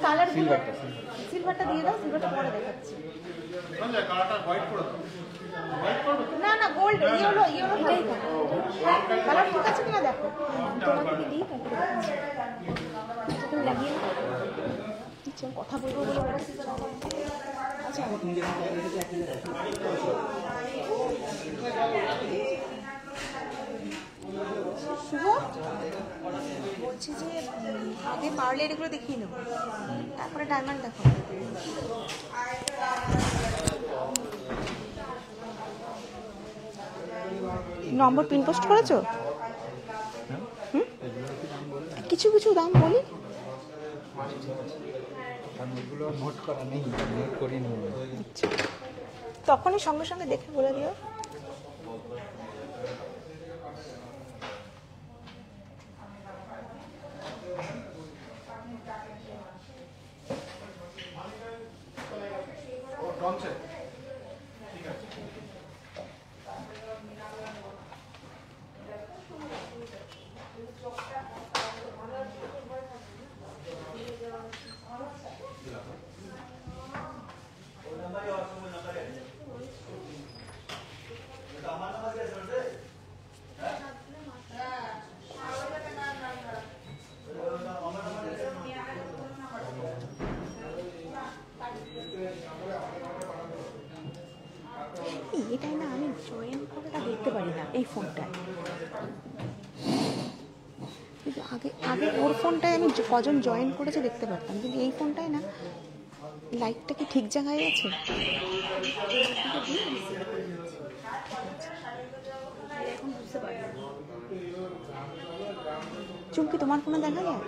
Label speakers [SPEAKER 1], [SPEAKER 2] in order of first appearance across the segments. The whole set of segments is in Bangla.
[SPEAKER 1] কালার সিলভারটা দিয়ে দাও, সিলভারটা পরে দেখাচ্ছি। না না গোল্ড ইয়েলো এটাই কালার ঠিক আছে কিনা দেখো, তোমাকে দিই তারপরে দেখাচ্ছি। তুমি লাগিয়ে নাও, কথা বলবো বলে আচ্ছা শুভ বলছি যে আগে পার্লার এগুলো দেখিয়ে নেবো, তারপরে ডায়মন্ড দেখো। নম্বর পিন পোস্ট করেছো? কিছু কিছু দাম বলি, তখনই সঙ্গে সঙ্গে দেখে বলে দিও। এটাই না আমি জয়েন করাটা দেখতে পারি না এই ফোনটায়, আগে আগে ওর ফোনটায় আমি কজন জয়েন করেছে দেখতে পারতাম, কিন্তু এই ফোনটায় না লাইটটা কি ঠিক জায়গায় আছে। চুমকি তোমার ফোনে দেখা যায়?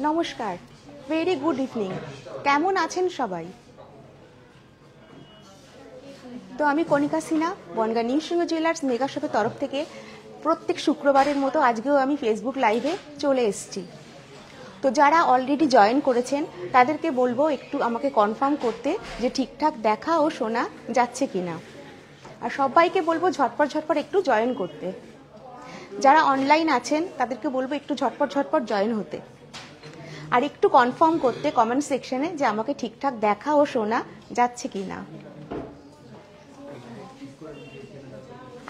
[SPEAKER 1] নমস্কার, ভেরি গুড ইভিনিং। কেমন আছেন সবাই? তো আমি কণিকা সিনহা, বনগাঁ নিউসিংহ জুয়েলার্স মেগা শপের তরফ থেকে প্রত্যেক শুক্রবারের মতো আজকেও আমি ফেসবুক লাইভে চলে এসেছি। তো যারা অলরেডি জয়েন করেছেন তাদেরকে বলবো একটু আমাকে কনফার্ম করতে যে ঠিকঠাক দেখা ও শোনা যাচ্ছে কিনা, আর সবাইকে বলবো ঝটপট ঝটপট একটু জয়েন করতে। যারা অনলাইন আছেন তাদেরকে বলবো একটু ঝটপট ঝটপট জয়েন হতে, আর একটু কনফার্ম করতে কমেন্ট সেকশনে যে আমাকে ঠিকঠাক দেখা ও শোনা যাচ্ছে কিনা।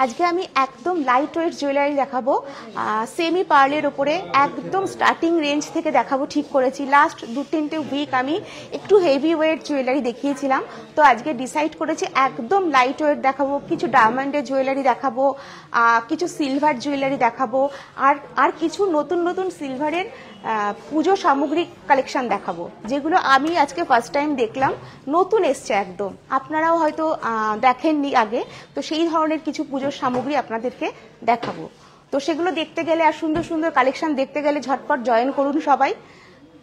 [SPEAKER 1] আজকে আমি একদম লাইট ওয়েট জুয়েলারি দেখাবো, সেমি পার্লের ওপরে একদম স্টার্টিং রেঞ্জ থেকে দেখাবো ঠিক করেছি। লাস্ট 2-3 উইক আমি একটু হেভি ওয়েট জুয়েলারি দেখিয়েছিলাম, তো আজকে ডিসাইড করেছি একদম লাইট ওয়েট দেখাবো। কিছু ডায়মন্ডের জুয়েলারি দেখাবো, কিছু সিলভার জুয়েলারি দেখাবো, আর কিছু নতুন নতুন সিলভারের পুজো সামগ্রী কালেকশন দেখাবো, যেগুলো আমি আজকে ফার্স্ট টাইম দেখলাম, নতুন এসছে একদম, আপনারাও হয়তো দেখেননি আগে। তো সেই ধরনের কিছু পুজোর সামগ্রী আপনাদেরকে দেখাবো। তো সেগুলো দেখতে গেলে আর সুন্দর সুন্দর কালেকশন দেখতে গেলে ঝটপট জয়েন করুন সবাই,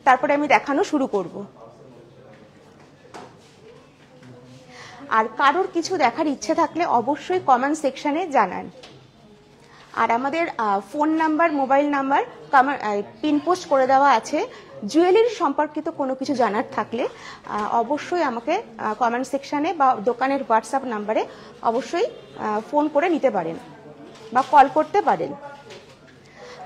[SPEAKER 1] তারপরে আমি দেখানো শুরু করব। আর কারোর কিছু দেখার ইচ্ছে থাকলে অবশ্যই কমেন্ট সেকশনে জানান। আর আমাদের phone number, mobile number pin post করে দেওয়া আছে। জুয়েলারি সম্পর্কিত কোনো কিছু জানার থাকলে অবশ্যই আমাকে কমেন্ট সেকশনে বা দোকানের হোয়াটসঅ্যাপ নাম্বারে অবশ্যই ফোন করে নিতে পারেন বা কল করতে পারেন।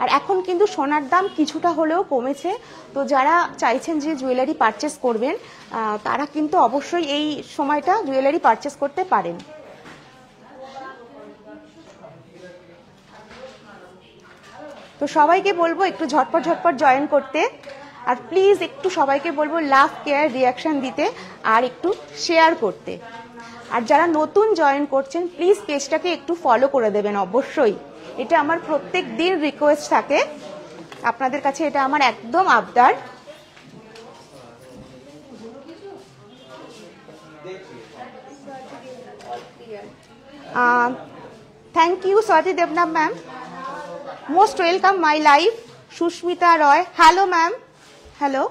[SPEAKER 1] আর এখন কিন্তু সোনার দাম কিছুটা হলেও কমেছে, তো যারা চাইছেন যে জুয়েলারি পারচেস করবেন তারা কিন্তু অবশ্যই এই সময়টা জুয়েলারি পারচেস করতে পারেন। তো সবাইকে বলবো একটু ঝটপট ঝটপট জয়েন করতে, আর প্লিজ একটু সবাইকে বলবো লাভ কেয়ার রিয়াকশন দিতে আর একটু শেয়ার করতে। আর যারা নতুন জয়েন করছেন প্লিজ পেজটাকে একটু ফলো করে দেবেন অবশ্যই, এটা আমার প্রত্যেক দিন রিকোয়েস্ট থাকে আপনাদের কাছে, এটা আমার একদম আবদার। Thank you Swati Debnath ma'am, most welcome my life. Susmita Roy, hello ma'am, hello.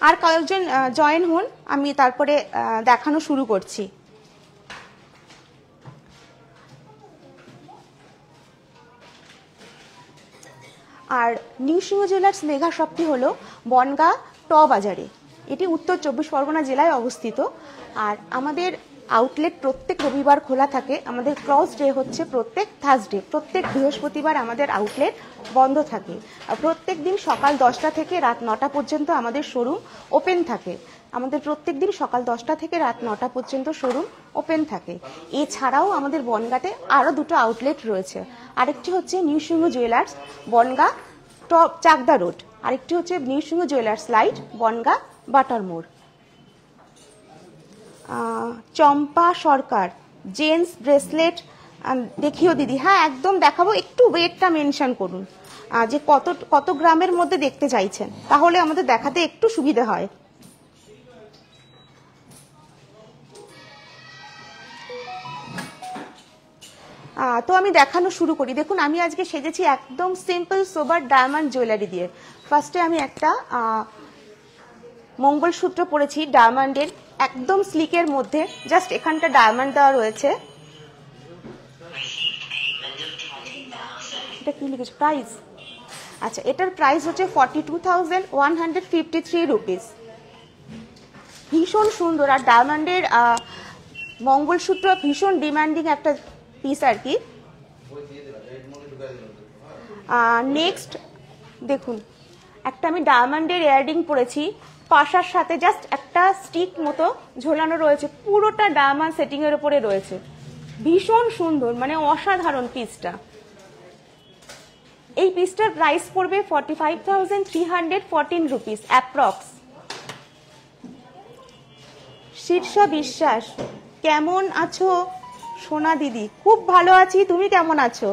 [SPEAKER 1] আর কয়েকজন জয়েন হন, আমি তারপরে দেখানো শুরু করছি। আর নিউ সিংহ জুয়েলার্স মেঘা শপটি হলো বনগাঁ ট বাজারে, এটি উত্তর 24 পরগনা জেলায় অবস্থিত। আর আমাদের আউটলেট প্রত্যেক রবিবার খোলা থাকে, আমাদের ক্রস ডে হচ্ছে প্রত্যেক থার্সডে, প্রত্যেক বৃহস্পতিবার আমাদের আউটলেট বন্ধ থাকে। আর প্রত্যেক দিন সকাল 10টা থেকে রাত 9টা পর্যন্ত আমাদের শোরুম ওপেন থাকে, আমাদের প্রত্যেক দিন সকাল 10টা থেকে রাত 9টা পর্যন্ত শোরুম ওপেন থাকে। এছাড়াও আমাদের বনগাঁতে আরও দুটো আউটলেট রয়েছে, আরেকটি হচ্ছে new Singh jewellers Bongaon Chakdah road, আরেকটি হচ্ছে new Singh jewellers light Bongaon butter মোড়। চম্পা সরকার, জেন্টস ব্রেসলেট দেখিও দিদি, হ্যাঁ একদম দেখাবো, একটু ওয়েটটা মেনশন করুন যে কত কত গ্রামের মধ্যে দেখতে চাইছেন, তাহলে আমাদের দেখাতে একটু সুবিধা হয়। তো আমি দেখানো শুরু করি। দেখুন আমি আজকে সেজেছি একদম সিম্পল সোবার ডায়মন্ড জুয়েলারি দিয়ে। ফার্স্টে আমি একটা মঙ্গলসূত্র পরেছি ডায়মন্ডের, একদম স্লিকের মধ্যে, জাস্ট এখানটা ডায়মন্ড দেওয়া রয়েছে। এটা কি লিখেছে প্রাইস? আচ্ছা, এটার প্রাইস হচ্ছে 42,153 রুপিস। ভীষণ সুন্দর, আর ডায়মন্ডের মঙ্গলসূত্র ভীষণ ডিমান্ডিং একটা পিস আর কি। নেক্সট দেখুন, একটা আমি ডায়মন্ডের ইয়াররিং পরেছি, পাশার সাথে জাস্ট একটা স্টিক মতো ঝোলানো রয়েছে, পুরোটা ডায়মন্ড সেটিং এর উপরে রয়েছে, ভীষণ সুন্দর, মানে অসাধারণ পিসটা। এই পিসটার প্রাইস পড়বে 45,314 রুপিস অ্যাপ্রক্স। শীর্ষ বিশ্বাস, কেমন আছো সোনা দিদি? খুব ভালো আছি, তুমি কেমন আছো?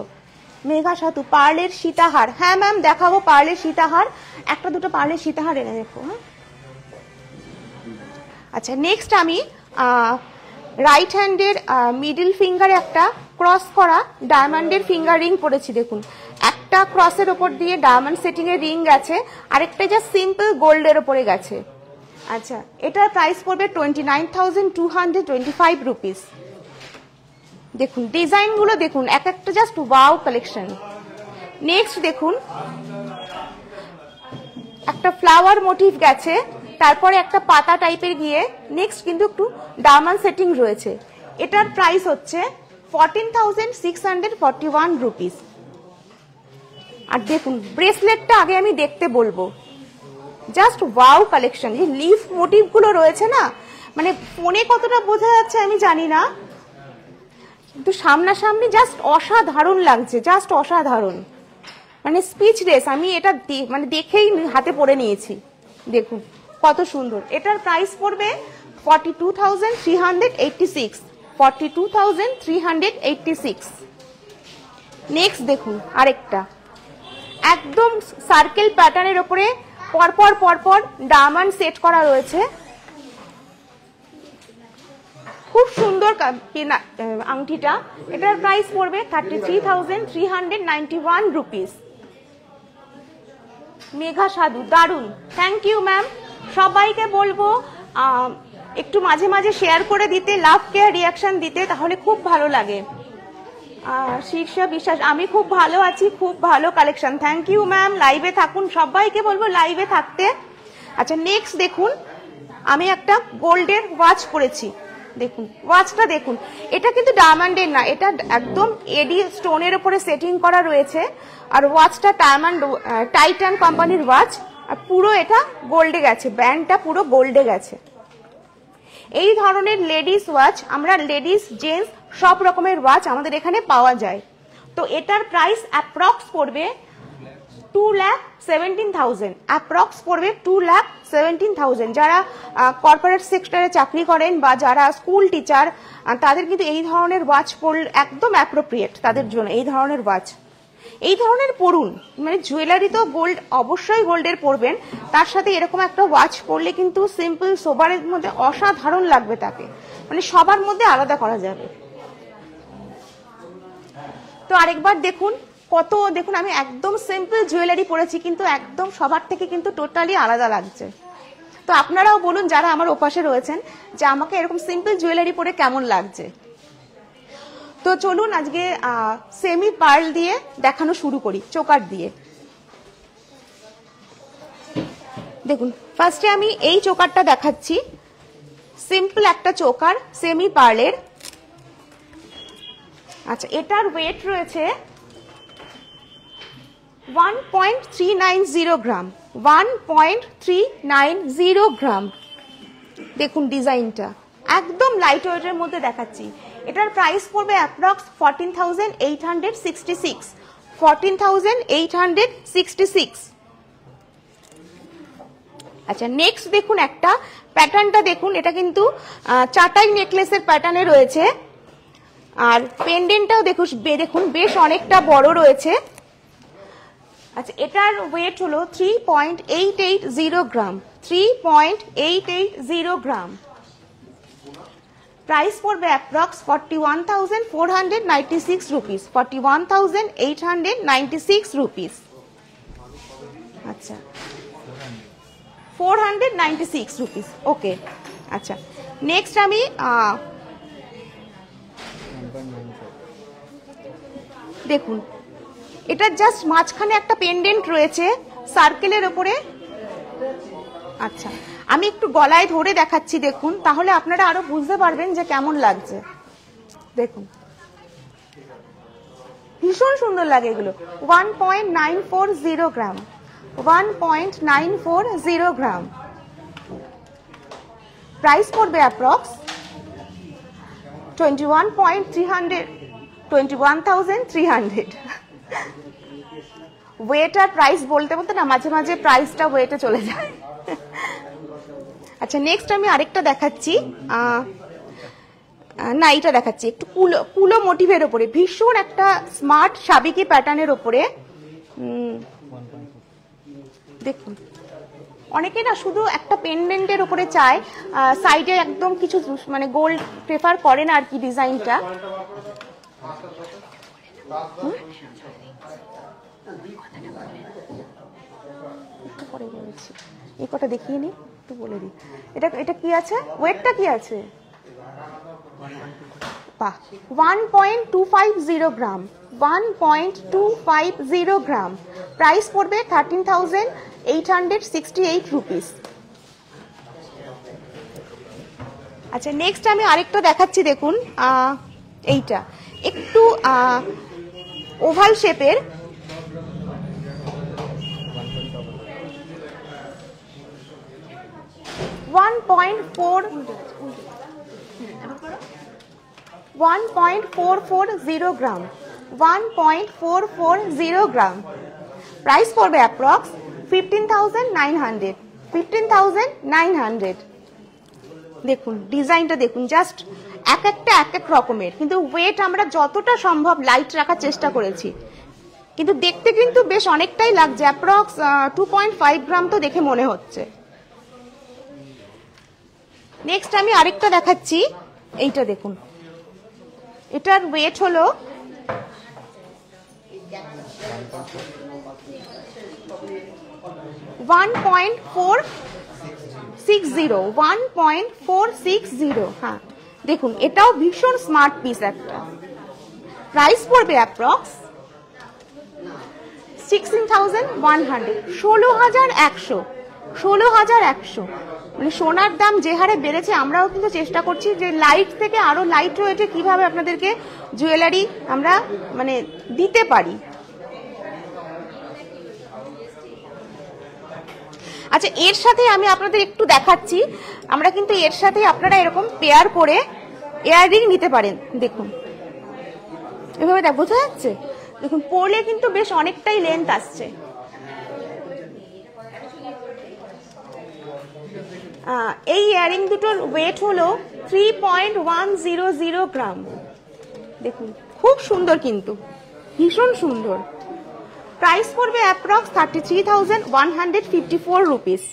[SPEAKER 1] মেঘা সাতু, পার্লের সীতাহার, হ্যাঁ ম্যাম দেখাবো পার্লের সীতাহার, একটা দুটো পার্লের সীতাহার এনে দেখো। হ্যাঁ আচ্ছা, নেক্সট আমি রাইট হ্যান্ডের মিডল ফিঙ্গারে একটা ক্রস করা ডায়মন্ডের ফিঙ্গার রিং পরেছি। দেখুন একটা ক্রসের ওপর দিয়ে ডায়মন্ড সেটিং এর রিং গেছে, আরেকটা জাস্ট সিম্পল গোল্ডের ওপরে গেছে। আচ্ছা, এটার প্রাইস পড়বে 29,225 রুপিস। দেখুন ডিজাইনগুলো দেখুন, এক একটা জাস্ট ওয়াও কালেকশন। নেক্সট দেখুন একটা ফ্লাওয়ার মোটিভ গেছে, তারপরে একটা পাতা টাইপের গিয়ে নেক্সট কিন্তু একটু ডায়মন্ড সেটিং রয়েছে। এটার প্রাইস হচ্ছে 14,641 রুপিস। আর দেখুন ব্রেসলেটটা আগে আমি দেখতে বলবো, জাস্ট ওয়াও কালেকশন। যে লিফ মোটিভ গুলো রয়েছে না, মানে ফোনে কতটা বোঝা যাচ্ছে আমি জানি না, কিন্তু সামনাসামনি জাস্ট অসাধারণ লাগছে, জাস্ট অসাধারণ, মানে স্পিচলেস। আমি এটা মানে দেখেই হাতে পরে নিয়েছি। দেখুন কত সুন্দর। এটার প্রাইস পড়বে 42,386, 42,386। নেক্সট দেখুন আরেকটা একদম সার্কেল প্যাটার্নের উপরে পরপর পরপর ডায়মন্ড সেট করা রয়েছে, খুব সুন্দর আংটিটা। এটার প্রাইস পড়বে 33,391 রুপিস। মেঘা সাধু, দারুন, থ্যাংক ইউ ম্যাম। সবাইকে বলবো একটু মাঝে মাঝে শেয়ার করে দিতে, লাভ কেয়ার রিয়াকশন দিতে, তাহলে খুব ভালো লাগে। শীর্ষ বিশ্বাস, আমি খুব ভালো আছি, খুব ভালো কালেকশন, থ্যাংক ইউ ম্যাম। লাইভে থাকুন, সবাইকে বলবো লাইভে থাকতে। আচ্ছা নেক্সট দেখুন, আমি একটা গোল্ডের ওয়াচ পরেছি। দেখুন ওয়াচটা দেখুন, এটা কিন্তু ডায়মন্ডের না, এটা একদম এডি স্টোনের উপরে সেটিং করা রয়েছে। আর ওয়াচটা টাইটান কোম্পানির ওয়াচ, আর পুরো এটা গোল্ডে গেছে, ব্যান্ডটা পুরো গোল্ডে গেছে। এই ধরনের লেডিস ওয়াচ আমরা লেডিস জেন্টস সব রকমের ওয়াচ আমাদের এখানে পাওয়া যায়। তো এটার প্রাইস অ্যাপ্রক্স পড়বে 2,17,000, অ্যাপ্রক্স পড়বে 2,17,000। যারা কর্পোরেট সেক্টরে চাকরি করেন বা যারা স্কুল টিচার, তাদের কিন্তু এই ধরনের ওয়াচ পরলে একদম অ্যাপ্রোপ্রিয়েট তাদের জন্য। এই ধরনের ওয়াচ এই ধরনের পরুন, মানে জুয়েলারি তো গোল্ড, অবশ্যই গোল্ডের পরবেন, তার সাথে এরকম একটা ওয়াচ পরলে কিন্তু সিম্পল সোবারের মধ্যে অসাধারণ লাগবে তাকে, মানে সবার মধ্যে আলাদা করা যাবে। তো আরেকবার দেখুন কত, দেখুন আমি একদম সিম্পল জুয়েলারি পরেছি কিন্তু একদম সবার থেকে কিন্তু টোটালি আলাদা লাগছে। তো আপনারাও বলুন যারা আমার ওপাশে রয়েছেন যে আমাকে এরকম সিম্পল জুয়েলারি পরে কেমন লাগছে। তো চলুন আজকে সেমি পার্ল দিয়ে দেখানো শুরু করি, চোকার দিয়ে। দেখুন ফার্স্টে আমি এই চোকারটা দেখাচ্ছি, সিম্পল একটা চোকার সেমি পার্লের। আচ্ছা, এটার ওয়েট রয়েছে 1.390 গ্রাম, 1.390 গ্রাম। দেখুন ডিজাইনটা একদম লাইট ওয়েটের মধ্যে দেখাচ্ছি। এটার প্রাইস পড়বে অ্যাপ্রক্স 14,866, 14,866। আচ্ছা, নেক্সট দেখুন একটা প্যাটার্নটা দেখুন, এটা কিন্তু চাটাই নেকলেসের প্যাটার্নে রয়েছে, আর পেন্ডেন্টটাও দেখুন বেশ অনেকটা বড় রয়েছে। আচ্ছা, এটার ওয়েট হলো 3.880 গ্রাম, 3.880 গ্রাম। প্রাইস পড়বে অ্যাপ্রক্স 41,496 রুপিস, 41,896 রুপিস। আচ্ছা, 496 রুপিস, ওকে। আচ্ছা, নেক্সট আমি দেখুন এটা জাস্ট মাঝখানে একটা পেন্ডেন্ট রয়েছে সার্কেলের ওপরে। আচ্ছা, আমি একটু গলায় ধরে দেখাচ্ছি দেখুন, তাহলে আপনারা আরো বুঝতে পারবেন যে কেমন লাগছে। দেখুন ভীষণ সুন্দর লাগে এগুলো। 1.940 গ্রাম, 1.940 গ্রাম। প্রাইস পড়বে অ্যাপ্রক্স 21,300। ওয়েট আর প্রাইস বলতে বলতে না মাঝে মাঝে প্রাইসটা ওয়েটে চলে যায়। আচ্ছা, নেক্সট আমি আরেকটা দেখাচ্ছি, না এটা দেখাচ্ছি একটু কুলো মোটিভের ওপরে, ভীষণ একটা স্মার্ট সাবিকি প্যাটার্নের ওপরে। দেখুন অনেকে না শুধু একটা পেন্ডেন্টের ওপরে চায়, সাইডে একদম কিছু মানে গোল্ড প্রেফার করে না আর কি ডিজাইনটা। এই কটা দেখিয়ে নি, একটু বলে দিই। এটা কি আছে, ওয়েটটা কি আছে? 1.250 গ্রাম, 1.250 গ্রাম। প্রাইস পড়বে 13,868 রুপিস। আচ্ছা, নেক্সট আমি আরেকটা দেখাচ্ছি দেখুন, এইটা একটু ওভাল শেপের, 1.440 গ্রাম, 1.440 গ্রাম। প্রাইস পড়বে অ্যাপ্রক্স 15,900, 15,900। দেখুন ডিজাইনটা দেখুন, জাস্ট এক একটা এক এক রকমের, কিন্তু ওয়েট আমরা যতটা সম্ভব লাইট রাখার চেষ্টা করেছি, কিন্তু দেখতে কিন্তু বেশ অনেকটাই লাগছে, অ্যাপ্রক্স 2.5 গ্রাম তো দেখে মনে হচ্ছে। নেক্সট আমি আরেকটা দেখাচ্ছি, এইটা দেখুন, এটার ওয়েট হলো 1.460, হ্যাঁ দেখুন এটাও ভীষণ স্মার্ট পিস একটা। প্রাইস পড়বে অ্যাপ্রক্স 16,100, 16,100, 16,100। মানে সোনার দাম যে হারে বেড়েছে, আমরাও কিন্তু চেষ্টা করছি যে লাইট থেকে আরো লাইট ওয়েটে কিভাবে আপনাদেরকে জুয়েলারি আমরা মানে দিতে পারি। আচ্ছা, এর সাথে আমি আপনাদের একটু দেখাচ্ছি, আমরা কিন্তু এর সাথে আপনারা এরকম পেয়ার করে ইয়াররিং নিতে পারেন। দেখুন এভাবে দেখ, বোঝা যাচ্ছে? দেখুন পরলে কিন্তু বেশ অনেকটাই লেন্থ আসছে। এই ইয়ারিং দুটোর ওয়েট হলো 3.100 গ্রাম। দেখুন খুব সুন্দর, কিন্তু ভীষণ সুন্দর। প্রাইস পড়বে অ্যাপ্রক্স 33,154 রুপিস।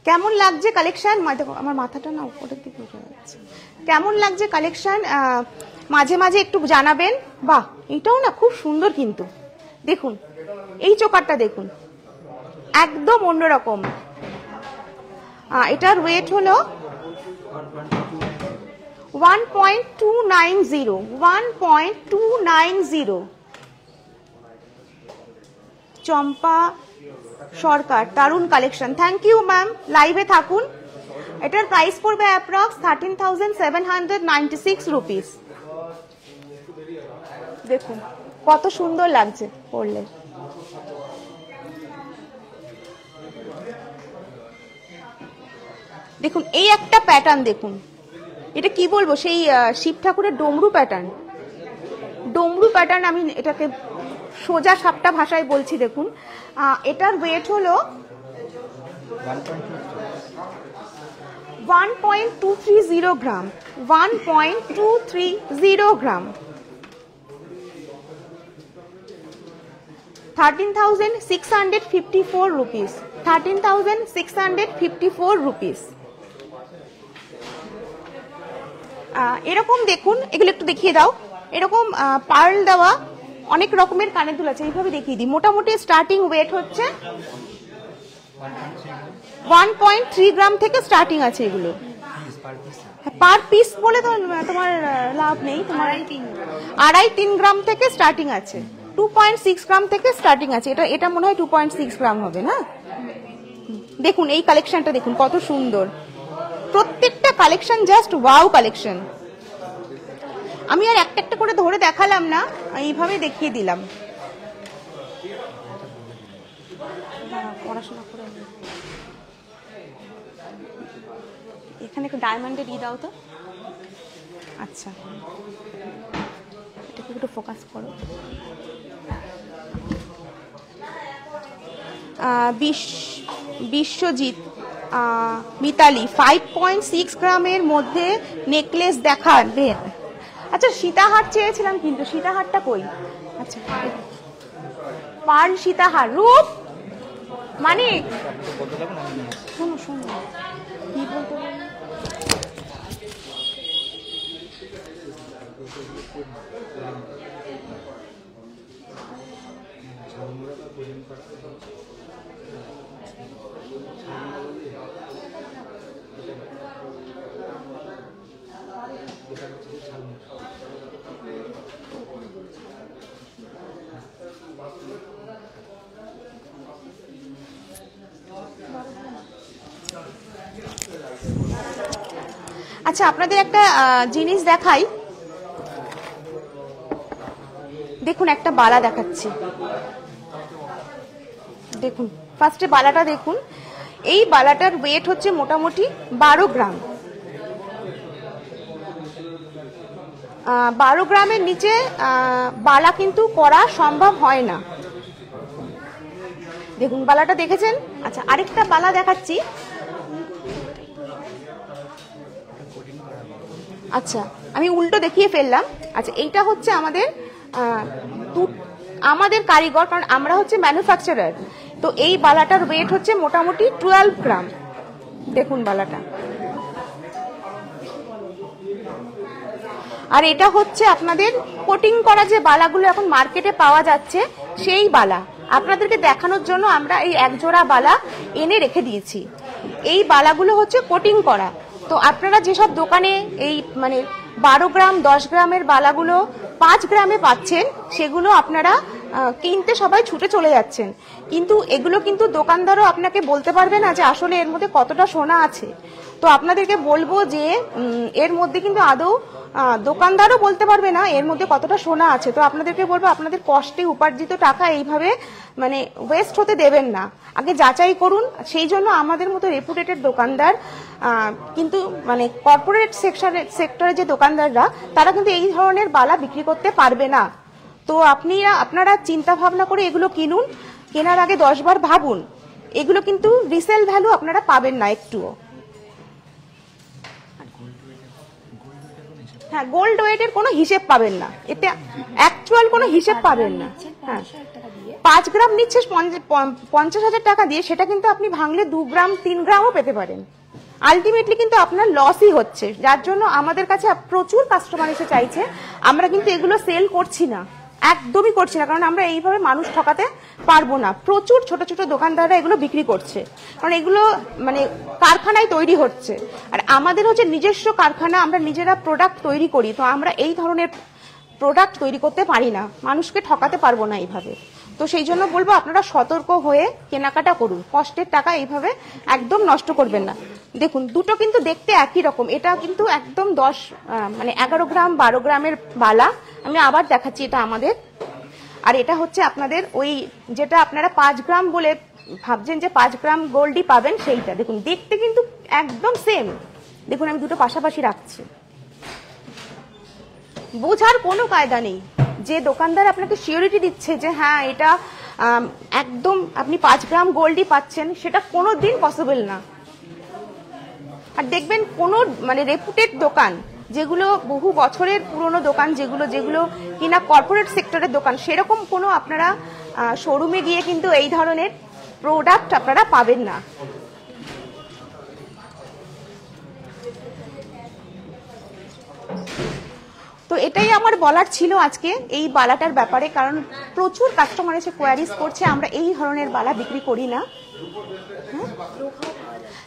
[SPEAKER 1] কেমন লাগছে কালেকশন? আমার মাথাটা না উপরের দিকে উঠে যাচ্ছে। কেমন লাগছে কালেকশন মাঝে মাঝে একটু জানাবেন। বাহ, এটাও না খুব সুন্দর, কিন্তু দেখুন এই চোকারটা দেখুন, একদম অন্যরকম। এটার ওয়েট হলো 1.290। চম্পা সরকার, দারুণ কালেকশন, থ্যাংক ইউ ম্যাম, লাইভে থাকুন। এটার প্রাইস পড়বে অ্যাপ্রক্স 13,796 রুপিস। দেখুন কত সুন্দর লাগছে পরলে। দেখুন এই একটা প্যাটার্ন, দেখুন এটা কি বলবো, সেই শিব ঠাকুরের ডমরু প্যাটার্ন। ডমরু প্যাটার্ন, আমি এটাকে সোজা সাপটা ভাষায় বলছি। দেখুন এটার ওয়েট হলো 1.230 গ্রাম। 1.230 গ্রাম। 13,654 রুপিস। 13,654 রুপিস। এরকম দেখুন, এগুলো একটু দেখিয়ে দাও। এরকম পার্ল দেওয়া অনেক রকমের কানের দুল আছে, এইভাবে দেখিয়ে দিই। মোটামুটি স্টার্টিং ওয়েট হচ্ছে 1.3 গ্রাম থেকে স্টার্টিং আছে এগুলো। পার পিস বলে তোমার লাভ নেই, তোমার 2.5-3 গ্রাম থেকে স্টার্টিং আছে। 2.6 গ্রাম থেকে স্টার্টিং আছে। এটা মনে হয় 2.6 গ্রাম হবে না? দেখুন এই কালেকশনটা দেখুন কত সুন্দর, প্রত্যেকটা কালেকশন জাস্ট ওয়াও কালেকশন। আমি আর একটা একটা করে ধরে দেখালাম না, এইভাবে দেখিয়ে দিলাম। পড়াশোনা করে এখানে একটু ডায়মন্ডের ই দাও তো। আচ্ছা, এটাকে একটু ফোকাস করো। বিশ্বজিৎ, মিতালি, 5.6 গ্রামের মধ্যে নেকলেস দেখান। আচ্ছা সীতাহার চেয়েছিলাম, কিন্তু সীতাহারটা কই? আচ্ছা পার্ল সীতাহার, রূপ মানে শোনো শোনো কি বলতে বললো। আচ্ছা আপনাদের একটা জিনিস দেখাই, দেখুন একটা বালা দেখাচ্ছি। দেখুন ফার্স্টে বালাটা দেখুন, এই বালাটার ওয়েট হচ্ছে মোটামুটি 12 গ্রাম। 12 গ্রামের নিচে বালা কিন্তু করা সম্ভব হয় না। দেখুন বালাটা দেখেছেন। আচ্ছা আরেকটা বালা দেখাচ্ছি। আচ্ছা আমি উল্টো দেখিয়ে ফেললাম। আচ্ছা এইটা হচ্ছে আমাদের কারিগর, কারণ আমরা হচ্ছে ম্যানুফ্যাকচারার। তো এই বালাটার ওয়েট হচ্ছে মোটামুটি 12 গ্রাম। দেখুন বালাটা। আর এটা হচ্ছে আপনাদের কোটিং করা যে বালাগুলো এখন মার্কেটে পাওয়া যাচ্ছে, সেই বালা আপনাদেরকে দেখানোর জন্য আমরা এই এক জোড়া বালা এনে রেখে দিয়েছি। এই বালাগুলো হচ্ছে কোটিং করা। তো আপনারা যেসব দোকানে এই মানে 12 গ্রাম 10 গ্রামের বালাগুলো 5 গ্রামে পাচ্ছেন, সেগুলো আপনারা কিনতে সবাই ছুটে চলে যাচ্ছেন, কিন্তু এগুলো কিন্তু দোকানদারও আপনাকে বলতে পারবে না যে আসলে এর মধ্যে কতটা সোনা আছে। তো আপনাদেরকে বলবো যে এর মধ্যে কিন্তু আদৌ দোকানদারও বলতে পারবে না এর মধ্যে কতটা সোনা আছে। তো আপনাদেরকে বলবো আপনাদের কষ্টে উপার্জিত টাকা এইভাবে মানে ওয়েস্ট হতে দেবেন না, আগে যাচাই করুন। সেই জন্য আমাদের মতো রেপুটেটেড দোকানদার কিন্তু মানে কর্পোরেট সেক্টরে যে দোকানদাররা তারা কিন্তু এই ধরনের বালা বিক্রি করতে পারবে না। তো আপনারা চিন্তা ভাবনা করে এগুলো কিনুন, কেনার আগে 10 বার ভাবুন। এগুলো কিন্তু রিসেল ভ্যালু আপনারা পাবেন না একটুও। হ্যাঁ, গোল্ড ওয়েটের কোনো হিসেব পাবেন না, এতে অ্যাকচুয়াল কোনো হিসেব পাবেন না। হ্যাঁ, 5 গ্রাম নিচ্ছে 50,000 টাকা দিয়ে, সেটা কিন্তু আপনি ভাঙলে 2 গ্রাম 3 গ্রামও পেতে পারেন। আলটিমেটলি কিন্তু আপনার লসই হচ্ছে, যার জন্য আমাদের কাছে প্রচুর কাস্টমার এসে চাইছে। আমরা কিন্তু এগুলো সেল করছি না, একদমই করছি না, কারণ আমরা এইভাবে মানুষ ঠকাতে পারবো না। প্রচুর ছোট ছোট দোকানদাররা এগুলো বিক্রি করছে, কারণ এগুলো মানে কারখানায় তৈরি হচ্ছে। আর আমাদের হচ্ছে নিজস্ব কারখানা, আমরা নিজেরা প্রোডাক্ট তৈরি করি। তো আমরা এই ধরনের প্রোডাক্ট তৈরি করতে পারি না, মানুষকে ঠকাতে পারবো না এইভাবে। তো সেই জন্য বলবো আপনারা সতর্ক হয়ে কেনাকাটা করুন, কষ্টের টাকা এইভাবে একদম নষ্ট করবেন না। দেখুন দুটো কিন্তু দেখতে একই রকম, এটা কিন্তু একদম 11 গ্রাম 12 গ্রামের বালা। আমি আবার দেখাচ্ছি, এটা আমাদের, আর এটা হচ্ছে আপনাদের ওই যেটা আপনারা 5 গ্রাম বলে ভাবছেন যে 5 গ্রাম গোল্ডই পাবেন, সেইটা দেখুন দেখতে কিন্তু একদম সেম। দেখুন আমি দুটো পাশাপাশি রাখছি, বোঝার কোনো কায়দা নেই। যে দোকানদার আপনাকে সিওরিটি দিচ্ছে যে হ্যাঁ এটা একদম আপনি 5 গ্রাম গোল্ডই পাচ্ছেন, সেটা কোনোদিন পসিবল না। আর দেখবেন কোনো মানে রেপুটেড দোকান, যেগুলো বহু বছরের পুরনো দোকান, যেগুলো কিনা কর্পোরেট সেক্টরের দোকান, সেরকম কোনো আপনারা শোরুমে গিয়ে কিন্তু এই ধরনের প্রোডাক্ট আপনারা পাবেন না। তো এটাই আমার বলার ছিল আজকে এই বালাটার ব্যাপারে, কারণ প্রচুর কাস্টমার এসে কোয়ারিজ করছে আমরা এই ধরনের বালা বিক্রি করি না।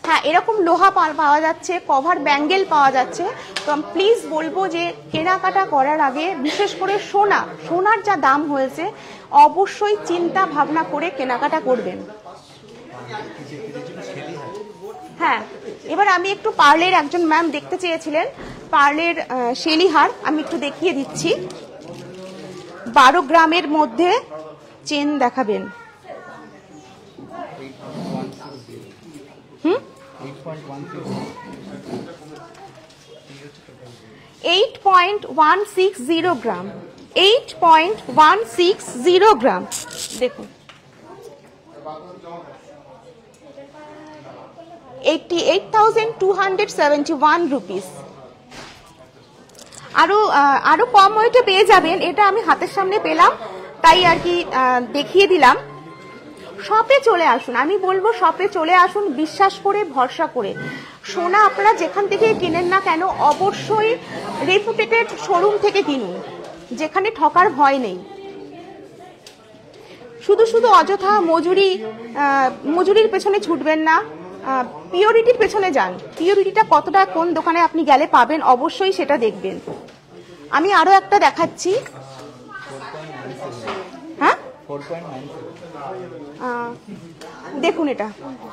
[SPEAKER 1] হ্যাঁ, এরকম লোহা পাওয়া যাচ্ছে, কভার ব্যাঙ্গেল পাওয়া যাচ্ছে। তো প্লিজ বলবো যে কেনাকাটা করার আগে বিশেষ করে সোনার যা দাম হয়েছে অবশ্যই চিন্তা ভাবনা করে কেনাকাটা করবেন। হ্যাঁ, এবার আমি একটু পার্লের, একজন ম্যাম দেখতে চেয়েছিলেন পার্লের শেলিহার, আমি একটু দেখিয়ে দিচ্ছি। 12 গ্রামের মধ্যে চেন দেখাবেন। 8.160 গ্রাম, 8.160 গ্রাম। দেখুন 88,271 রুপিস। আরো কম ওয়েটে পেয়ে যাবেন, এটা আমি হাতের সামনে পেলাম তাই আর কি দেখিয়ে দিলাম। শপে চলে আসুন, আমি বলবো শপে চলে আসুন, বিশ্বাস করে ভরসা করে। সোনা আপনারা যেখান থেকে কিনেন না কেন অবশ্যই রেপুটেটেড শোরুম থেকে কিনুন, যেখানে ঠকার ভয় নেই। শুধু অযথা মজুরির পেছনে ছুটবেন না, পিওরিটির পেছনে যান। পিওরিটিটা কতটা কোন দোকানে আপনি গেলে পাবেন অবশ্যই সেটা দেখবেন। আমি আরো একটা দেখাচ্ছি। হ্যাঁ, দেখুন এটা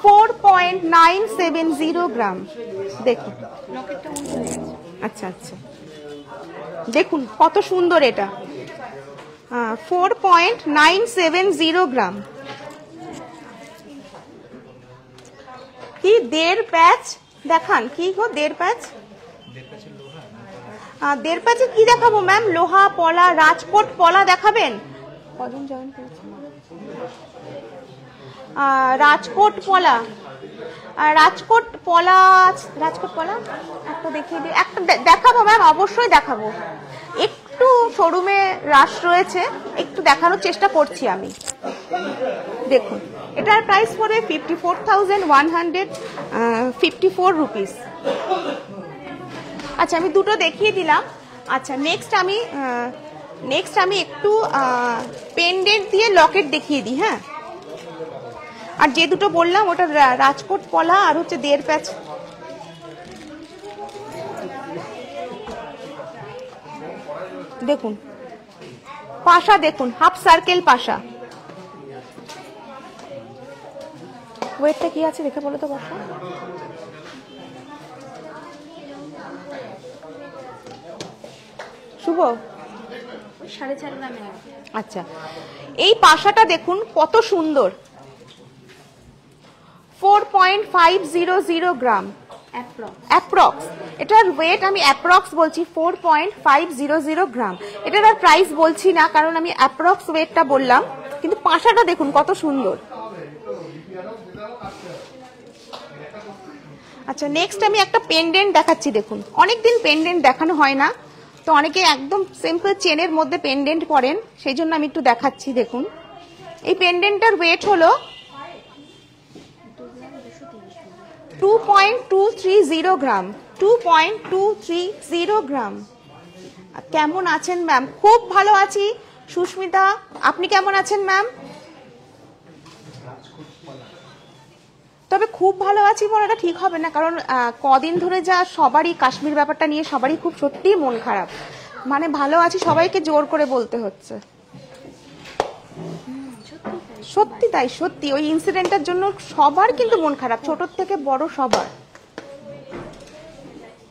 [SPEAKER 1] 4.970 গ্রাম। দেখুন, আচ্ছা দেখুন কত সুন্দর এটা, 4.970 গ্রাম। কি 1.5 প্যাচ দেখান, কি গো 1.5 প্যাচ? 1.5 প্যাচে কি দেখাবো ম্যাম? লোহা পলা, রাজকোট পলা দেখাবেন? কজন জয়েন করেছে? রাজকোট পলা একটা দেখিয়ে দিই, একটা দেখাবো ম্যাম, অবশ্যই দেখাবো। একটু শোরুমে রাশ রয়েছে, একটু দেখানোর চেষ্টা করছি আমি। দেখুন এটার প্রাইস পড়বে 54,154 রুপিস। আচ্ছা আমি দুটো দেখিয়ে দিলাম। আচ্ছা নেক্সট আমি একটু পেন্ডেন্ট দিয়ে লকেট দেখিয়ে দিই। হ্যাঁ, আর যে দুটো বললাম ওটা রাজকোট পলা আর হচ্ছে 1.5 প্যাচ। দেখুন পাশা, দেখুন হাফ সার্কেল পাশা। ওয়েটটা কি আছে দেখে বলো তো বর্ষা। শুভ?
[SPEAKER 2] 4.5 গ্রামে।
[SPEAKER 1] আচ্ছা, এই পাশাটা দেখুন কত সুন্দর, 4.500 গ্রাম অ্যাপ্রক্স। এটার ওয়েট আমি অ্যাপ্রক্স বলছি 4.500 গ্রাম। এটার আর প্রাইস বলছি না, কারণ আমি অ্যাপ্রক্স ওয়েটটা বললাম। কিন্তু পাশাটা দেখুন কত সুন্দর। আচ্ছা, নেক্সট আমি একটা পেন্ডেন্ট দেখাচ্ছি। দেখুন, অনেকদিন পেন্ডেন্ট দেখানো হয় না, তো অনেকে একদম সিম্পল চেনের মধ্যে পেন্ডেন্ট পরেন, সেই জন্য আমি একটু দেখাচ্ছি। দেখুন, এই পেন্ডেন্টটার ওয়েট হলো 2.230 গ্রাম। 2.230 গ্রাম। কেমন আছেন ম্যাম? খুব ভালো আছি সুস্মিতা, আপনি কেমন আছেন ম্যাম? তবে খুব ভালো আছি বলাটা ঠিক হবে না, কারণ কদিন ধরে যা সবারই কাশ্মীর ব্যাপারটা নিয়ে সবারই খুব সত্যিই মন খারাপ। মানে ভালো আছি সবাইকে জোর করে বলতে হচ্ছে। সত্যি তাই, সত্যি ওই ইনসিডেন্টের জন্য সবার কিন্তু মন খারাপ, ছোট থেকে বড় সবার।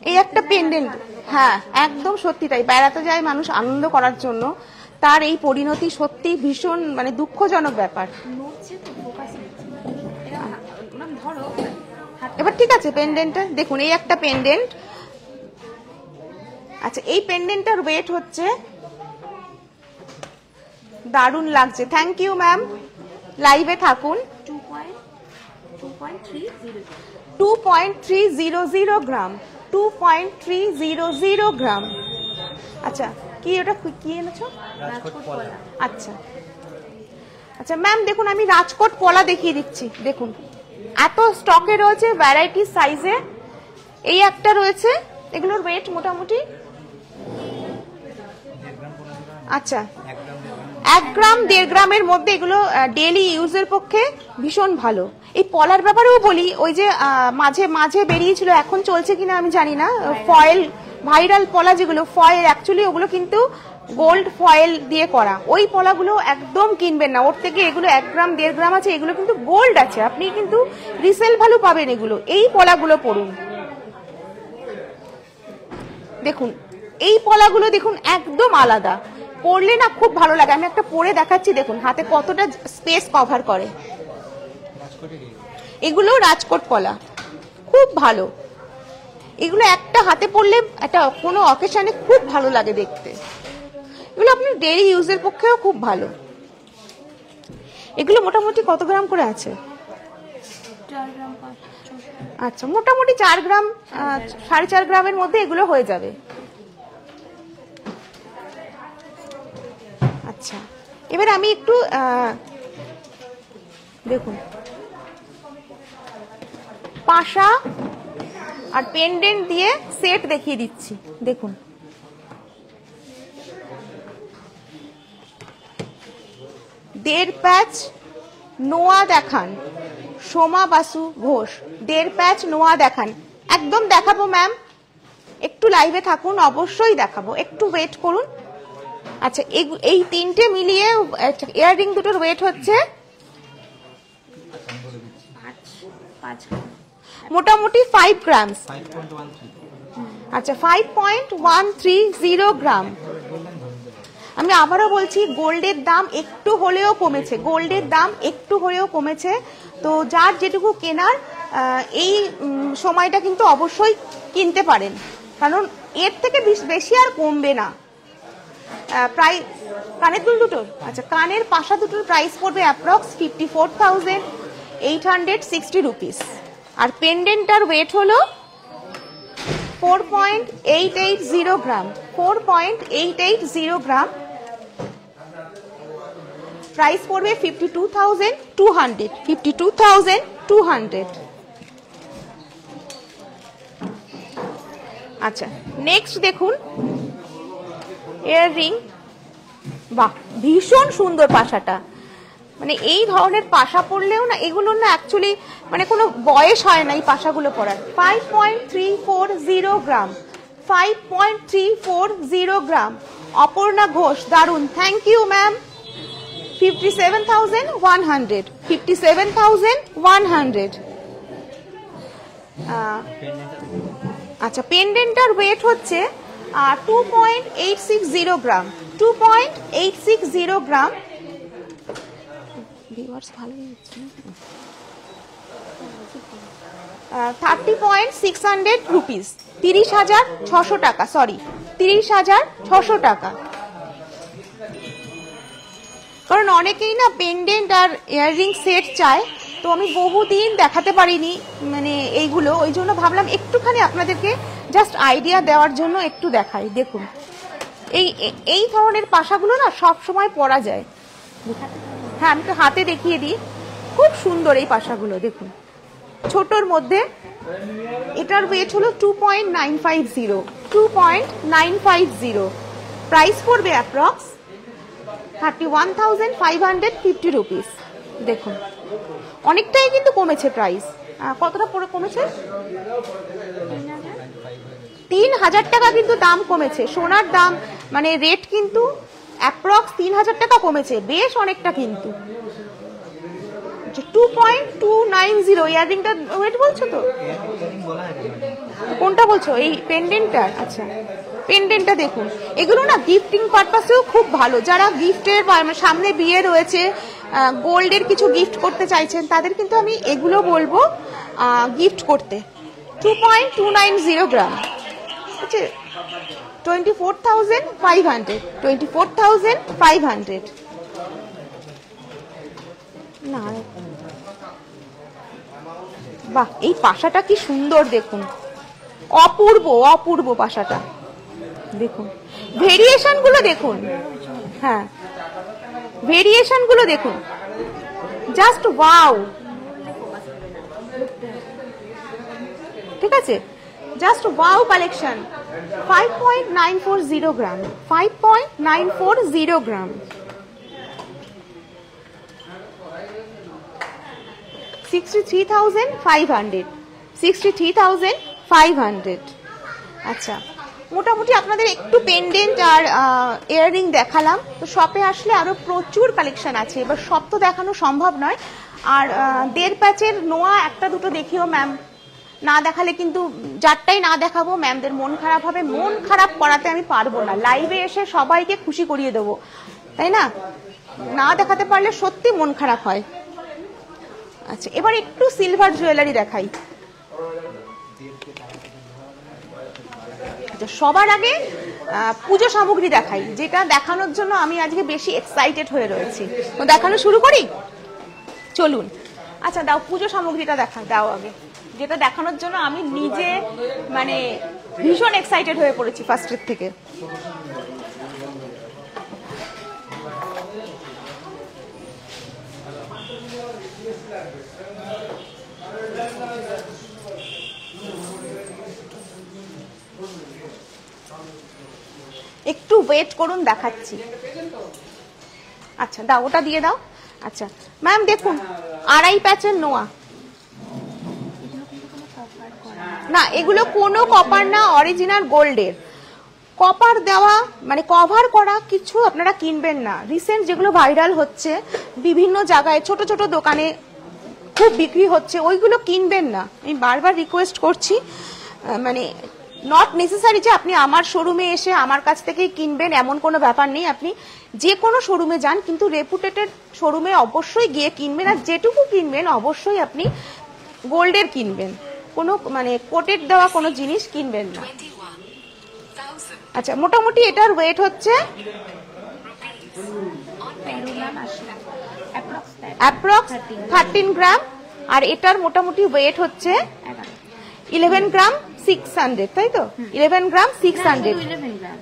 [SPEAKER 1] এই একটা পেন্ডেন্ট, হ্যাঁ একদম সত্যি তাই। বেড়াতে যায় মানুষ আনন্দ করার জন্য, তার এই পরিণতি সত্যি ভীষণ মানে দুঃখজনক ব্যাপার। এবার ঠিক আছে, পেন্ডেন্টটা দেখুন, এই একটা পেন্ডেন্ট। আচ্ছা, এই পেন্ডেন্টটার ওয়েট হচ্ছে, দারুণ লাগছে, থ্যাংক ইউ ম্যাম, লাইভে থাকুন। 2.300 গ্রাম। 2.300 গ্রাম। আচ্ছা, কি ওটা কি এনেছো? আচ্ছা আচ্ছা ম্যাম, দেখুন আমি রাজকোট কলা দেখিয়ে দিচ্ছি। দেখুন এত স্টকে রয়েছে, ভ্যারাইটি সাইজে। এই একটা রয়েছে, এগুলোর ওয়েট মোটামুটি আচ্ছা 1 গ্রাম 1.5 গ্রামের মধ্যে। এগুলো ডেইলি ইউজের পক্ষে ভীষণ ভালো। এই পলার ব্যাপারেও বলি, ওই যে মাঝে মাঝে বেরিয়েছিল, এখন চলছে কিনা আমি জানি না, ফয়েল ভাইরাল পলা যেগুলো ফয়েল, অ্যাকচুয়ালি ওগুলো কিন্তু গোল্ড ফয়েল দিয়ে করা। ওই পলাগুলো একদম কিনবেন না, ওর থেকে এগুলো 1 গ্রাম 1.5 গ্রাম আছে, এগুলো কিন্তু গোল্ড আছে, আপনি কিন্তু রিসেল ভ্যালু পাবেন এগুলো। এই পলাগুলো পরুন, দেখুন এই পলাগুলো দেখুন একদম আলাদা, পরলে না খুব ভালো লাগে। আমি একটা পরে দেখাচ্ছি, দেখুন হাতে কতটা স্পেস কভার করে। এগুলো রাজকোট কলা, খুব ভালো। এগুলো একটা হাতে পরলে একটা কোনো অকেশনে খুব ভালো লাগে দেখতে। এগুলো আপনি ডেইলি ইউজের পক্ষেও খুব ভালো। এগুলো মোটামুটি কত গ্রাম করে আছে?
[SPEAKER 2] 4 গ্রাম।
[SPEAKER 1] আচ্ছা, মোটামুটি 4 গ্রাম 4.5 গ্রামের মধ্যে এগুলো হয়ে যাবে। আচ্ছা, এবার আমি একটু দেখুন পাশা আর পেন্ডেন্ট দিয়ে সেট দেখিয়ে দিচ্ছি। দেখুন দেড় প্যাচ নোয়া দেখান, সোমা বাসু ঘোষ, দেড় প্যাচ নোয়া দেখান। একদম দেখাবো ম্যাম, একটু লাইভে থাকুন, অবশ্যই দেখাবো, একটু ওয়েট করুন। আচ্ছা, এই তিনটে মিলিয়ে ইয়াররিং দুটোর ওয়েট হচ্ছে মোটামুটি 5 গ্রাম। আচ্ছা, 5.130 গ্রাম। আমি আবারও বলছি, গোল্ডের দাম একটু হলেও কমেছে, গোল্ডের দাম একটু হলেও কমেছে। তো যার যেটুকু কেনার এই সময়টা কিন্তু অবশ্যই কিনতে পারেন, কারণ এর থেকে বেশি আর কমবে না। প্রায় কানের দুল দুটোর, আচ্ছা কানের পাশা দুটোর প্রাইস পড়বে অ্যাপ্রক্স 54,860 রুপিস। আর পেন্ডেন্টার ওয়েট হলো 4.880 গ্রাম। 4.880 গ্রাম, প্রাইস পড়বে 52,200। 52,200। আচ্ছা, নেক্সট দেখুন ইয়াররিং। বাহ, ভীষণ সুন্দর পাশাটা। মানে এই ধরনের পাশা পরলেও না, এগুলো না অ্যাকচুয়ালি মানে কোনো বয়স হয় না এই পাশাগুলো পরার। 5.340 গ্রাম। 5.340 গ্রাম। অপর্ণা ঘোষ, দারুন, থ্যাংক ইউ ম্যাম। 57,100। 57,100। আচ্ছা, পেন্ডেন্টার ওয়েট হচ্ছে 2.860 গ্রাম, 2.860 গ্রাম। ভিউয়ার্স ভালোই হচ্ছে, 30.600 রুপিস, 30,600 টাকা, সরি 30,600 টাকা। কারণ অনেকেই না পেন্ডেন্ট আর ইয়াররিং সেট চায়, তো আমি বহুদিন দেখাতে পারিনি মানে এইগুলো, ওই জন্য ভাবলাম একটুখানি আপনাদেরকে জাস্ট আইডিয়া দেওয়ার জন্য একটু দেখাই। দেখুন এই ধরনের পাশাগুলো না সব সময় পরা যায়। হ্যাঁ, আমি তো হাতে দেখিয়ে দিই, খুব সুন্দর এই পাশাগুলো। দেখুন ছোটর মধ্যে, এটার ওয়েট হলো 2.950, 2.950, প্রাইস পড়বে অ্যাপ্রক্স 31,550 রুপিস। দেখুন অনেকটাই কিন্তু কমেছে প্রাইস। কতটা পড়ে কমেছে? 3,000 টাকা কিন্তু দাম কমেছে। সোনার দাম মানে রেট কিন্তু অ্যাপ্রক্স 3,000 টাকা কমেছে, বেশ অনেকটা কিন্তু। 2.290 ইয়াররিংটা ওয়েট বলছো তো? কোনটা বলছো? এই পেন্ডেন্টটা? আচ্ছা, পেন্ডেন্টটা দেখুন। এগুলো না গিফটিং পারপাসেও খুব ভালো। যারা গিফটের সামনে বিয়ে রয়েছে, গোল্ডের কিছু গিফট করতে চাইছেন, তাদের কিন্তু আমি এগুলো বলবো গিফট করতে। 2.290 গ্রাম, আচ্ছা 24,500, 24,500 না। বাহ, এই পাশাটা কি সুন্দর দেখুন, অপূর্ব অপূর্ব পাশাটা। দেখুন ভেরিয়েশন গুলো দেখুন, হ্যাঁ ভেরিয়েশন গুলো দেখুন, জাস্ট ওয়াও। ঠিক আছে, জাস্ট ওয়াও কালেকশন। 5.940 গ্রাম, 5.940 গ্রাম, 63,500, 63,500। আচ্ছা, মোটামুটি আপনাদের একটু পেন্ডেন্ট আর ইয়াররিং দেখালাম। তো শপে আসলে আরো প্রচুর কালেকশন আছে, এবার সব তো দেখানো সম্ভব নয়। আর 1.5 প্যাচের নোয়া একটা দুটো দেখিও ম্যাম, না দেখালে কিন্তু যারটাই না দেখাবো ম্যামদের মন খারাপ হবে। মন খারাপ করাতে আমি পারবো না, লাইভে এসে সবাইকে খুশি করিয়ে দেবো, তাই না? না দেখাতে পারলে সত্যি মন খারাপ হয়। আচ্ছা, এবার একটু সিলভার জুয়েলারি দেখাই। আচ্ছা, সবার আগে পুজো সামগ্রী দেখাই, যেটা দেখানোর জন্য আমি আজকে বেশি এক্সাইটেড হয়ে রয়েছি। তো দেখানো শুরু করি, চলুন। আচ্ছা দাও, পুজো সামগ্রীটা দাও আগে, যেটা দেখানোর জন্য আমি নিজে মানে ভীষণ এক্সাইটেড হয়ে পড়েছি ফার্স্টের থেকে। একটু ওয়েট করুন, দেখাচ্ছি। আচ্ছা দাও, ওটা দিয়ে দাও। আচ্ছা ম্যাম দেখুন, 2.5 প্যাচের নোয়া, না এগুলো কোনো কপার না, অরিজিনাল গোল্ডের। কপার দেওয়া মানে কভার করা কিছু আপনারা কিনবেন না। রিসেন্ট যেগুলো ভাইরাল হচ্ছে বিভিন্ন জায়গায়, ছোট ছোট দোকানে খুব বিক্রি হচ্ছে, ওইগুলো কিনবেন না। আমি বারবার রিকোয়েস্ট করছি, মানে নট নেসেসারি যে আপনি আমার শোরুমে এসে আমার কাছ থেকেই কিনবেন, এমন কোনো ব্যাপার নেই। আপনি যে কোনো শোরুমে যান, কিন্তু রেপুটেটেড শোরুমে অবশ্যই গিয়ে কিনবেন। আর যেটুকু কিনবেন অবশ্যই আপনি গোল্ডের কিনবেন, কোনো মানে কোটেড দেওয়া কোনো জিনিস কিনবেন না। আচ্ছা, মোটামুটি এটার ওয়েট হচ্ছে অ্যাপ্রক্স 13 গ্রাম, আর এটার মোটামুটি ওয়েট হচ্ছে 11 গ্রাম 600, তাই তো? 11 গ্রাম 600,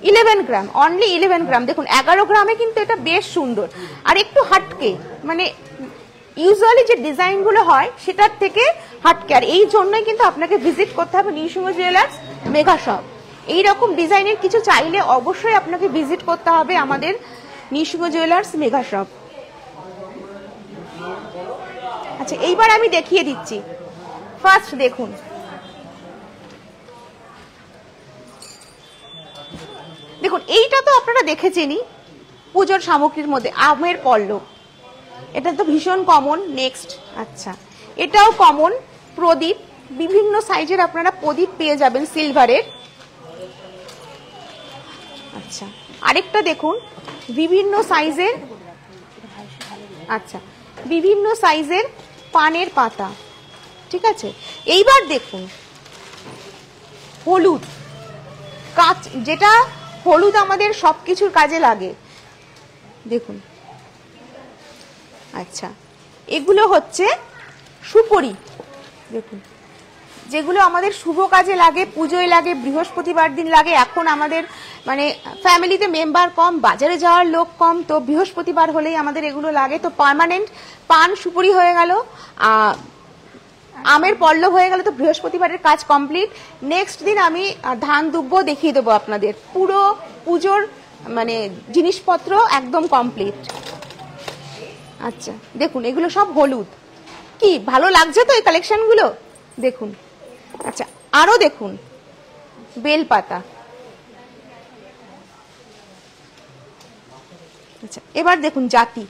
[SPEAKER 1] 11 গ্রাম, অনলি 11 গ্রাম। দেখুন 11 গ্রামে কিন্তু এটা বেশ সুন্দর আর একটু হাটকে, মানে ইউজুয়ালি যে ডিজাইন গুলো হয় সেটার থেকে হাটকে। আর এই জন্যই কিন্তু আপনাকে ভিজিট করতে হবে নিঃসিংহ জুয়েলার্স মেগা শপ। এইরকম ডিজাইনের কিছু চাইলে অবশ্যই আপনাকে ভিজিট করতে হবে আমাদের নিঃসিংহ জুয়েলার্স মেগা শপ। আচ্ছা, এইবার আমি দেখিয়ে দিচ্ছি। ফার্স্ট দেখুন, দেখুন এইটা তো আপনারা দেখেছেনই পুজোর সামগ্রীর মধ্যে, আমের পল্লব, এটা তো ভীষণ কমন। নেক্সট, আচ্ছা এটাও কমন, প্রদীপ, বিভিন্ন সাইজের আপনারা প্রদীপ পেয়ে যাবেন সিলভারের। আচ্ছা, আরেকটা দেখুন বিভিন্ন সাইজের, আচ্ছা বিভিন্ন সাইজের পানের পাতা, ঠিক আছে। এইবার দেখুন হলুদ কাঁচ, যেটা হলুদ আমাদের সবকিছুর কাজে লাগে, দেখুন। আচ্ছা, এগুলো হচ্ছে সুপরি, দেখুন, যেগুলো আমাদের শুভ কাজে লাগে, পুজোয় লাগে, বৃহস্পতিবার দিন লাগে। এখন আমাদের মানে ফ্যামিলিতে মেম্বার কম, বাজারে যাওয়ার লোক কম, তো বৃহস্পতিবার হলেই আমাদের এগুলো লাগে। তো পার্মানেন্ট পান সুপুরি হয়ে গেল, আমের পল্লব হয়ে গেল, তো বৃহস্পতিবারের কাজ কমপ্লিট। নেক্সট দিন আমি ধান দুব্ব দেখিয়ে দেবো আপনাদের, পুরো পুজোর মানে জিনিসপত্র একদম কমপ্লিট। আচ্ছা দেখুন, এগুলো সব হলুদ, কি ভালো লাগছে তো এই কালেকশনগুলো, দেখুন। আচ্ছা, আরো দেখুন বেলপাতা। আচ্ছা, এবার দেখুন জাতি,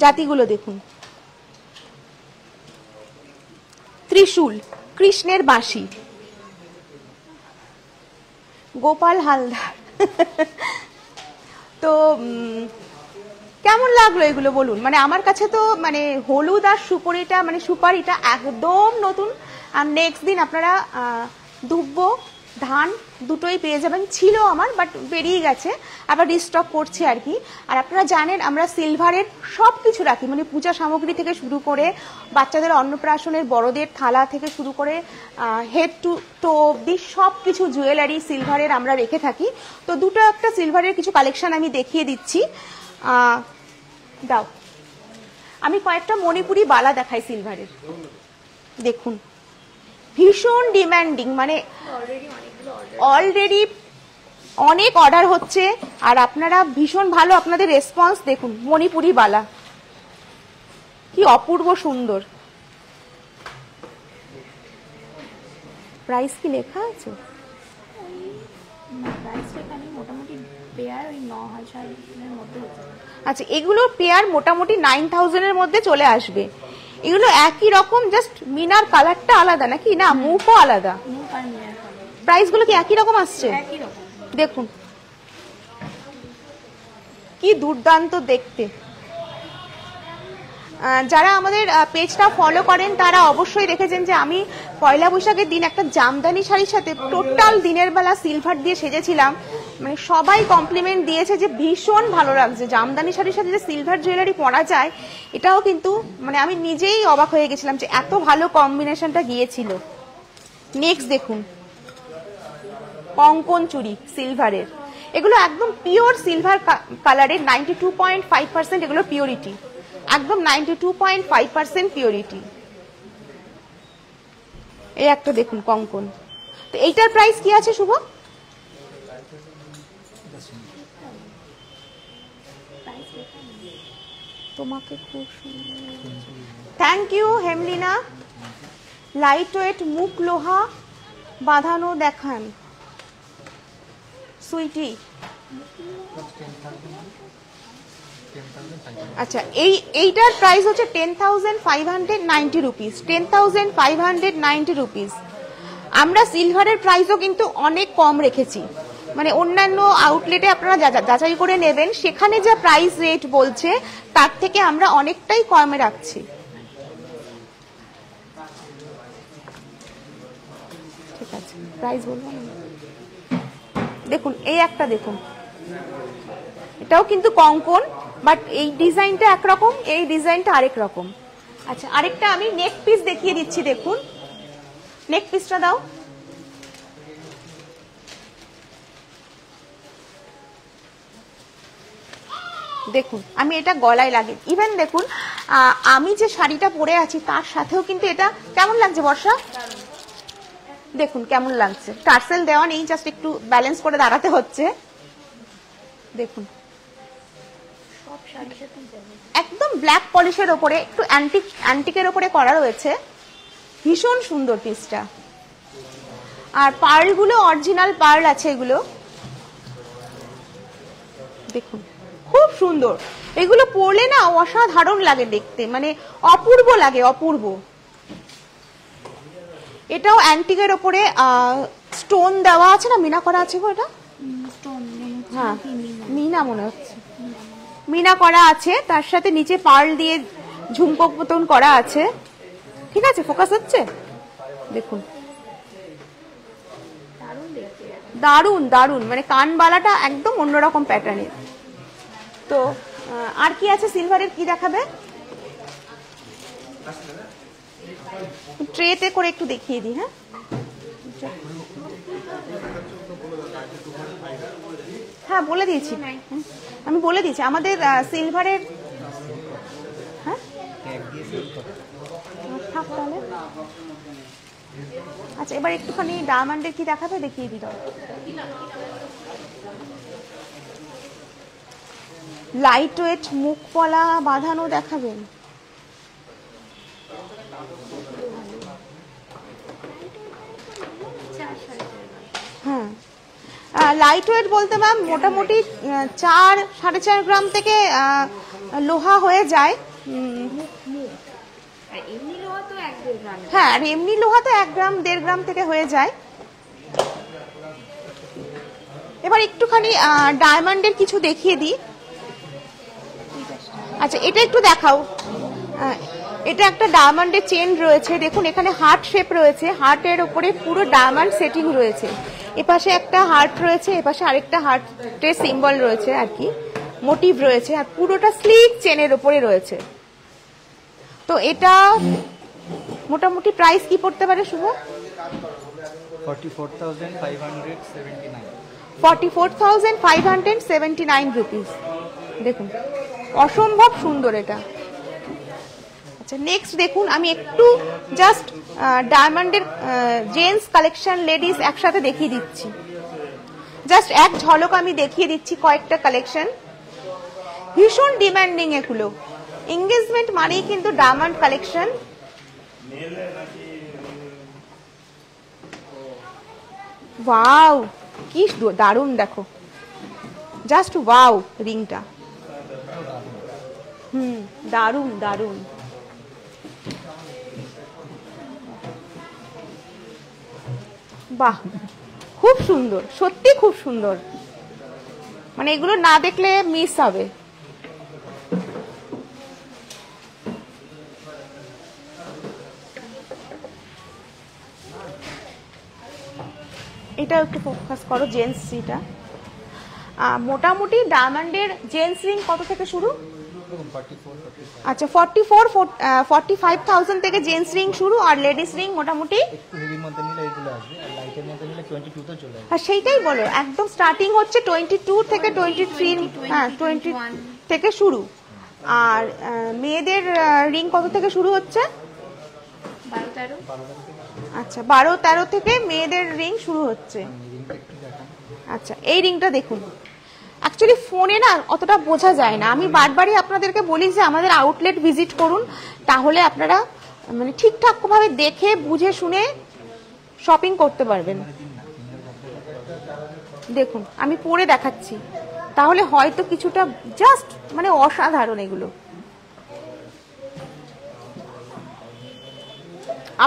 [SPEAKER 1] জাতিগুলো দেখুন। ত্রিশূল, কৃষ্ণের বাঁশি, গোপাল হালদার। তো কেমন লাগলো এগুলো বলুন। মানে আমার কাছে তো মানে হলুদ আর সুপারিটা, মানে সুপারিটা একদম নতুন। আর নেক্সট দিন আপনারা দুব্ব ধান দুটোই পেয়ে যাবেন। ছিল আমার, বাট বেরিয়ে গেছে, আবার রিস্টক করছে আর কি। আর আপনারা জানেন আমরা সিলভারের সব কিছু রাখি, মানে পূজা সামগ্রী থেকে শুরু করে বাচ্চাদের অন্নপ্রাশনের, বড়দের থালা থেকে শুরু করে হেড টু টো অব্দি সব কিছু জুয়েলারি সিলভারের আমরা রেখে থাকি। তো দুটো একটা সিলভারের কিছু কালেকশন আমি দেখিয়ে দিচ্ছি। দাও, আমি কয়েকটা মণিপুরি বালা দেখাই সিলভারের, দেখুন ভীষণ ডিমান্ডিং, মানে অলরেডি অনেক অর্ডার হচ্ছে, আর আপনারা ভীষণ ভালো আপনাদের রেসপন্স। দেখুন মণিপুরি বালা কি অপূর্ব সুন্দর। প্রাইস কি লেখা আছে?
[SPEAKER 2] মোটামুটি পেয়ার ওই 9,000-এর মধ্যে।
[SPEAKER 1] আচ্ছা, এগুলোর পেয়ার মোটামুটি 9,000 এর মধ্যে চলে আসবে। এগুলো একই রকম, জাস্ট মিনার কালারটা আলাদা নাকি, না মুখও আলাদা। প্রাইস গুলো কি একই রকম আসছে?
[SPEAKER 2] একই রকম।
[SPEAKER 1] দেখুন কি দুর্দান্ত দেখতে। যারা আমাদের পেজটা ফলো করেন তারা অবশ্যই দেখেছেন যে আমি পয়লা বৈশাখের দিন একটা জামদানি শাড়ির সাথে টোটাল দিনের বেলা সিলভার দিয়ে সেজেছিলাম। মানে সবাই কমপ্লিমেন্ট দিয়েছে যে ভীষণ ভালো লাগছে, জামদানি শাড়ির সাথে যে সিলভার জুয়েলারি পরা যায়, এটাও কিন্তু মানে আমি নিজেই অবাক হয়ে গেছিলাম যে এত ভালো কম্বিনেশনটা গিয়েছিল। নেক্সট দেখুন কঙ্কন চুড়ি সিলভারের, এগুলো একদম পিওর সিলভার কালারের, 92.5% এগুলো পিওরিটি, একদম 92.5% পিওরিটি। এই একটা দেখুন কঙ্কন। তো এইটার প্রাইস কি আছে শুভ? তোমাকে খুব সুন্দর, থ্যাংক ইউ হেমলিনা। লাইট ওয়েট মুখ লোহা বাঁধানো দেখান সুইটি। আচ্ছা, এইটার প্রাইস হচ্ছে 10,590 রুপিস, 10,590 রুপিস। আমরা সিলভারের প্রাইসও কিন্তু অনেক কম রেখেছি, মানে অন্যান্য আউটলেটে আপনারা যাচাই করে নেবেন, সেখানে যা প্রাইস রেট বলছে তার থেকে আমরা অনেকটাই কমে রাখছি। ঠিক আছে, প্রাইস বলবো না। দেখুন এই একটা দেখুন, এটাও কিন্তু কঙ্কন, বাট এই ডিজাইনটা একরকম, এই ডিজাইনটা আরেক রকম। আচ্ছা, আরেকটা আমি নেক পিস দেখিয়ে দিচ্ছি, দেখুন নেক পিসটা দাও। দেখুন আমি এটা গলায় লাগে, ইভেন দেখুন আমি যে শাড়িটা পরে আছি তার সাথেও কিন্তু এটা কেমন লাগছে বর্ষা, দেখুন কেমন লাগছে। টার্সেল দেওয়া নেই, জাস্ট একটু ব্যালেন্স করে দাঁড়াতে হচ্ছে। দেখুন একদম ব্ল্যাক পলিশের ওপরে একটু অ্যান্টিকের ওপরে করা রয়েছে, ভীষণ সুন্দর পিসটা। আর পার্লগুলো অরিজিনাল পার্ল আছে এগুলো, দেখুন খুব সুন্দর। এগুলো পরলে না অসাধারণ লাগে দেখতে, মানে অপূর্ব লাগে, অপূর্ব। এটাও অ্যান্টিকের ওপরে স্টোন দেওয়া আছে না, মিনা করা আছে গো, এটা স্টোন হ্যাঁ মিনা মনে হচ্ছে, মিনা করা আছে, তার সাথে নিচে পার্ল দিয়ে ঝুমকো মতন করা আছে। ঠিক আছে, ফোকাস হচ্ছে, দেখুন
[SPEAKER 2] দারুণ দেখতে।
[SPEAKER 1] দারুণ দারুণ, মানে কানবালাটা একদম অন্যরকম প্যাটার্নের। তো আর কি আছে সিলভারের, কি দেখাবে? ট্রেতে করে একটু দেখিয়ে দিই। হ্যাঁ হ্যাঁ বলে দিয়েছি, আমি বলে দিয়েছি আমাদের সিলভারের। হ্যাঁ থাক তাহলে। আচ্ছা এবার একটুখানি ডায়মন্ডের কি দেখাবে, দেখিয়ে দিই দাও। লাইট ওয়েট মুখ পলা বাঁধানো দেখাবেন? হ্যাঁ লাইট ওয়েট বলতে ম্যাম মোটামুটি 4-4.5 গ্রাম থেকে লোহা হয়ে যায়।
[SPEAKER 2] এমনি লোহা তো 1-1.5 গ্রাম।
[SPEAKER 1] হ্যাঁ আর এমনি লোহা তো 1 গ্রাম 1.5 গ্রাম থেকে হয়ে যায়। এবার একটুখানি ডায়মন্ডের কিছু দেখিয়ে দিই। আচ্ছা এটা একটু দেখাও। এটা একটা ডায়মন্ডের চেন রয়েছে, দেখুন এখানে হার্ট শেপ রয়েছে, হার্টের উপরে পুরো ডায়মন্ড সেটিং রয়েছে। এপাশে একটা হার্ট রয়েছে, এপাশে আরেকটা হার্টের সিম্বল রয়েছে আর কি, মোটিভ রয়েছে, আর পুরোটা স্লিক চেনের উপরে রয়েছে। তো এটা মোটামুটি প্রাইস কি পড়তে পারে শুভ?
[SPEAKER 3] 44,579।
[SPEAKER 1] 44,579 রুপিস। দেখুন অসম্ভব সুন্দর এটা। আচ্ছা নেক্সট দেখুন, আমি একটু জাস্ট ডায়মন্ডের জেন্টস কালেকশন লেডিস একসাথে দেখিয়ে দিচ্ছি, জাস্ট এক ঝলক আমি দেখিয়ে দিচ্ছি কয়েকটা কালেকশন। ভীষণ ডিমান্ডিং এগুলো, এঙ্গেজমেন্ট মানেই কিন্তু ডায়মন্ড কালেকশন। ওয়াও কি দারুণ, দেখো জাস্ট ওয়াও রিংটা, দারুণ দারুণ। বাহ খুব সুন্দর, সত্যি খুব সুন্দর, মানে এগুলো না দেখলে মিস হবে। এটা একটু ফোকাস করো, জেন্টস সিটা। মোটামুটি ডায়মন্ডের জেন্টস রিং কত থেকে শুরু? আচ্ছা 45,000 থেকে জেন্টস রিং শুরু, আর লেডিস রিং মোটামুটি
[SPEAKER 3] একটু হেভির মধ্যে নিলে এগুলো আসবে, আর লাইটের মধ্যে নিলে 22 তে চলে আসবে।
[SPEAKER 1] হ্যাঁ সেইটাই বলো, একদম স্টার্টিং হচ্ছে 22 থেকে 23, হ্যাঁ 20 থেকে শুরু। আর মেয়েদের রিং কত থেকে শুরু হচ্ছে?
[SPEAKER 2] 12-13।
[SPEAKER 1] আচ্ছা 12-13 থেকে মেয়েদের রিং শুরু হচ্ছে। আচ্ছা এই রিংটা দেখুন, অ্যাকচুয়ালি ফোনে না অতটা বোঝা যায় না, আমি বারবারই আপনাদেরকে বলি যে আমাদের আউটলেট ভিজিট করুন, তাহলে আপনারা মানে ঠিকঠাক ভাবে দেখে বুঝে শুনে শপিং করতে পারবেন। দেখুন আমি পরে দেখাচ্ছি, তাহলে হয়তো কিছুটা জাস্ট মানে অসাধারণ এগুলো।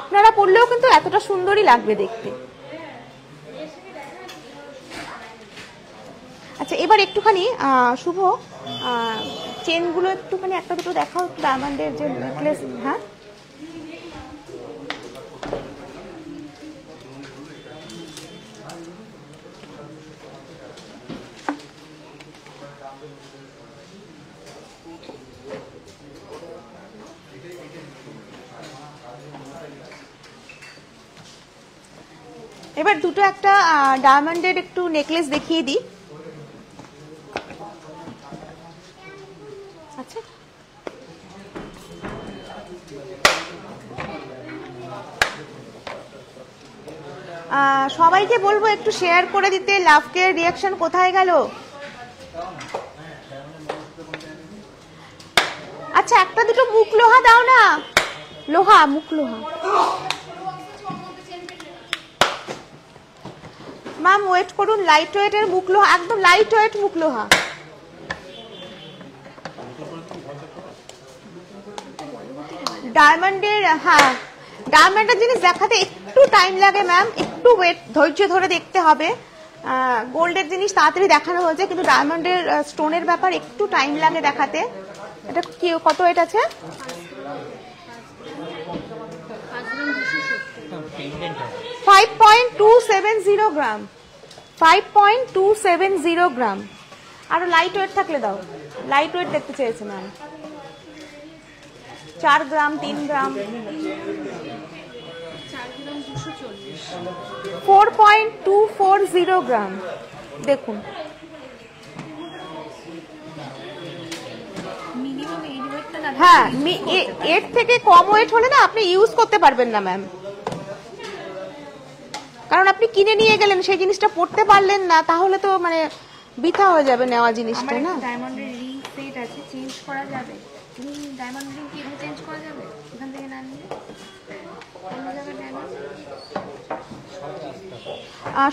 [SPEAKER 1] আপনারা পরলেও কিন্তু এতটা সুন্দরই লাগবে দেখতে। আচ্ছা এবার একটুখানি শুভ চেনগুলো একটুখানি একটা দুটো দেখাও, ডায়মন্ডের যে নেকলেস। হ্যাঁ এবার দুটো একটা ডায়মন্ডের একটু নেকলেস দেখিয়ে দিই। আচ্ছা সবাইকে বলবো একটু শেয়ার করে দিতে। লাভকের রিয়াকশন কোথায় গেল? আচ্ছা একটা দুটো মুখ লোহা দাও না, লোহা মুখ লোহা। ম্যাম ওয়েট করুন, লাইট ওয়েটের মুখ লোহা, একদম লাইট ওয়েট মুখ লোহা। ডায়মন্ডের, হ্যাঁ ডায়মন্ডের জিনিস দেখাতে একটু টাইম লাগে ম্যাম, একটু ওয়েট ধৈর্য ধরে দেখতে হবে। গোল্ডের জিনিস তাড়াতাড়ি দেখানো হয়েছে, কিন্তু ডায়মন্ডের স্টোনের ব্যাপার একটু টাইম লাগে দেখাতে। এটা কি কত ওয়েট আছে? 5.270 গ্রাম। 5.270 গ্রাম। আরো লাইট ওয়েট থাকলে দাও, লাইট ওয়েট দেখতে চেয়েছে ম্যাম। 4 গ্রাম, 3 গ্রাম। 4.240 গ্রাম। দেখুন
[SPEAKER 2] মিনিমাম এই ওয়েটটা না।
[SPEAKER 1] হ্যাঁ, এর থেকে কম ওয়েট হলে না আপনি ইউজ করতে পারবেন না ম্যাম, কারণ আপনি কিনে নিয়ে গেলেন সেই জিনিসটা পড়তে পারলেন না, তাহলে তো মানে বৃথা হয়ে যাবে নেওয়া জিনিসটা
[SPEAKER 2] আমার
[SPEAKER 1] না।
[SPEAKER 2] একটা ডায়মন্ডের রিং সেট আছে, চেঞ্জ করা যাবে? তুমি ডায়মন্ড রিং কি এভাবে চেঞ্জ করা যাবে এখান থেকে না নিলে? অন্য জায়গায় ডায়মন্ড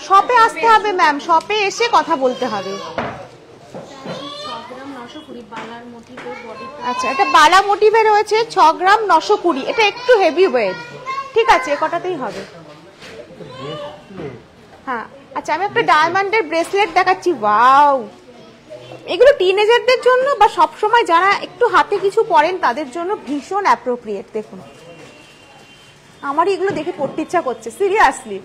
[SPEAKER 1] শপে আসতে হবে ম্যাম, শপে এসে কথা বলতে হবে।
[SPEAKER 2] 6 গ্রাম 920 বালার মোটিভের বডি।
[SPEAKER 1] আচ্ছা, এটা বালা মোটিভে রয়েছে 6 গ্রাম 920। এটা একটু হেভি ওয়েট, ঠিক আছে, এ কটাতেই হবে। হ্যাঁ, আচ্ছা আমি একটা ডায়মন্ডের ব্রেসলেট দেখাচ্ছি। ওয়াও, এগুলো টিনেজারদের জন্য বা সবসময় যারা একটু হাতে কিছু পরেন তাদের জন্য ভীষণ অ্যাপ্রোপ্রিয়েট। দেখুন, আমারই এগুলো দেখে পড়তে ইচ্ছা করছে সিরিয়াসলি।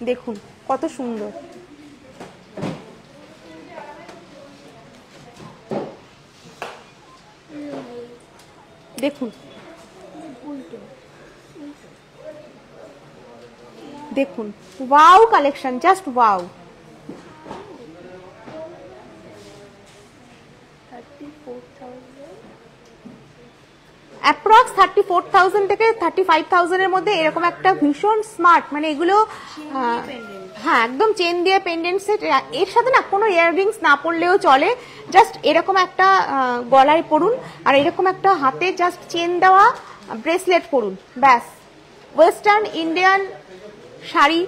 [SPEAKER 1] দেখুন কত সুন্দর। দেখুন দেখুন, ওয়াও কালেকশন, জাস্ট ওয়াও। 34,000 থেকে 35,000 এর মধ্যে এরকম একটা ভীষণ স্মার্ট, মানে এগুলো হ্যাঁ একদম চেন দিয়ে পেন্ডেন্ট সেট। এর সাথে না কোনো ইয়াররিংস না পরলেও চলে, জাস্ট এরকম একটা গলায় পরুন আর এরকম একটা হাতে জাস্ট চেন দেওয়া ব্রেসলেট পরুন, ব্যাস। ওয়েস্টার্ন ইন্ডিয়ান শাড়ি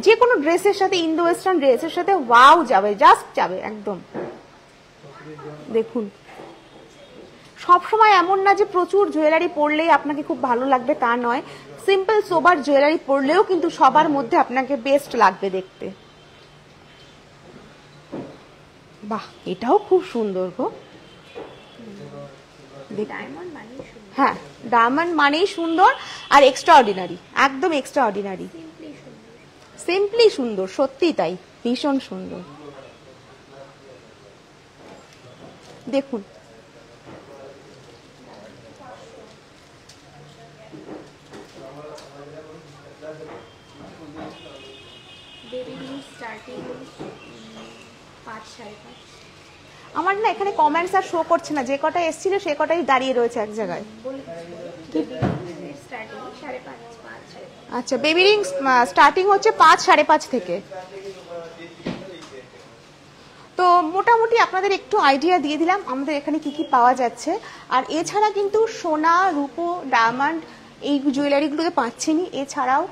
[SPEAKER 1] যে কোনো ড্রেসের সাথে, ইন্দো ওয়েস্টার্ন ড্রেসের সাথে ওয়াও যাবে, জাস্ট যাবে একদম। দেখুন, সবসময় এমন না যে প্রচুর জুয়েলারি পরলেই আপনাকে খুব ভালো লাগবে, তা নয়। সিম্পল সোবার জুয়েলারি পরলেও কিন্তু সবার মধ্যে আপনাকে বেস্ট লাগবে দেখতে। বাহ, এটাও খুব সুন্দর গো।
[SPEAKER 2] ডায়মন্ড মানে সুন্দর,
[SPEAKER 1] হ্যাঁ, ডায়মন্ড মানেই সুন্দর আর এক্সট্রা অর্ডিনারি, একদম এক্সট্রা অর্ডিনারি,
[SPEAKER 2] সিম্পলি সুন্দর।
[SPEAKER 1] সিম্পলি সুন্দর, সত্যি তাই, ভীষণ সুন্দর। দেখুন
[SPEAKER 2] বেবি রিং স্টার্টিং 5-5.5।
[SPEAKER 1] আমার না এখানে কমেন্টস আর শো করছে না, যে কটা এসেছিল সে কটাই দাঁড়িয়ে রয়েছে এক জায়গায়।
[SPEAKER 2] স্টার্টিং 5.5
[SPEAKER 1] আচ্ছা, বেবি রিং স্টার্টিং হচ্ছে 5-5.5 থেকে। তো মোটামুটি আপনাদের একটু আইডিয়া দিয়ে দিলাম আমাদের এখানে কি কি পাওয়া যাচ্ছে। আর এছাড়া কিন্তু সোনা, রূপো, ডায়মন্ড এই জুয়েলারিগুলোতে পাচ্ছেনই, এছাড়াও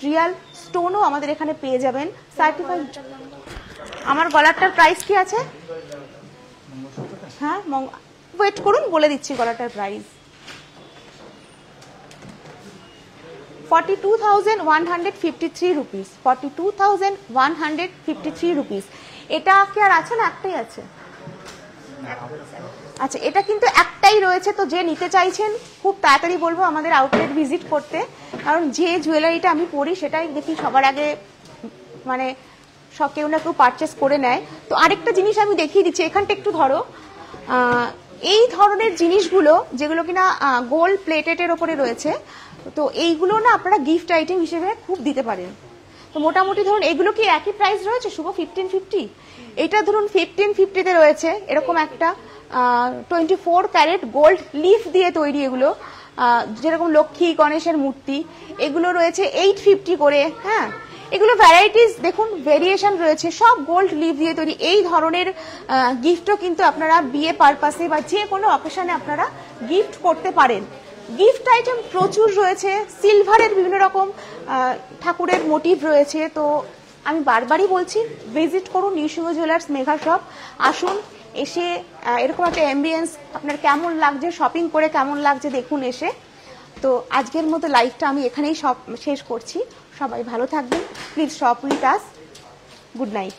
[SPEAKER 1] রিয়াল স্টোনও আমাদের এখানে পেয়ে যাবেন সার্টিফাইড। আমার গলাটার প্রাইস কি আছে? হ্যাঁ, ওয়েট করুন, বলে দিচ্ছি গলাটার প্রাইস। 42,153 রুপিস। 42,153 রুপিস। এটা কি আর আছে না? একটাই আছে। আচ্ছা, এটা কিন্তু একটাই রয়েছে, তো যে নিতে চাইছেন খুব তাড়াতাড়ি বলবো আমাদের আউটলেট ভিজিট করতে, কারণ যে জুয়েলারিটা আমি পরি সেটাই দেখি সবার আগে মানে সব কেউ না কেউ পারচেস করে নেয়। তো আরেকটা জিনিস আমি দেখিয়ে দিচ্ছি, এখানটা একটু ধরো। এই ধরনের জিনিসগুলো যেগুলো কিনা গোল্ড প্লেটেডের ওপরে রয়েছে, তো এইগুলো না আপনারা গিফট আইটেম হিসেবে খুব দিতে পারেন। তো মোটামুটি ধরুন এগুলো কি একই প্রাইস রয়েছে শুভ? 1550। এটা ধরুন 1550-তে রয়েছে এরকম একটা 24 ক্যারেট গোল্ড লিফ দিয়ে তৈরি, এগুলো যেরকম লক্ষ্মী গণেশের মূর্তি, এগুলো রয়েছে 850 করে। হ্যাঁ, এগুলো ভ্যারাইটিস দেখুন, ভেরিয়েশন রয়েছে, সব গোল্ড লিফ দিয়ে তৈরি। এই ধরনের গিফটও কিন্তু আপনারা বিয়ে পারপাসে বা যে কোনো অকেশনে আপনারা গিফট করতে পারেন। গিফট আইটেম প্রচুর রয়েছে, সিলভারের বিভিন্ন রকম ঠাকুরের মোটিভ রয়েছে। তো আমি বারবারই বলছি, ভিজিট করুন নিউসিংহ জুয়েলার্স মেঘা শপ, আসুন, এসে এরকম একটা অ্যাম্বিয়েন্স আপনার কেমন লাগছে, শপিং করে কেমন লাগছে দেখুন এসে। তো আজকের মতো লাইভটা আমি এখানেই সব শেষ করছি। সবাই ভালো থাকবেন, please shop with us. Good night.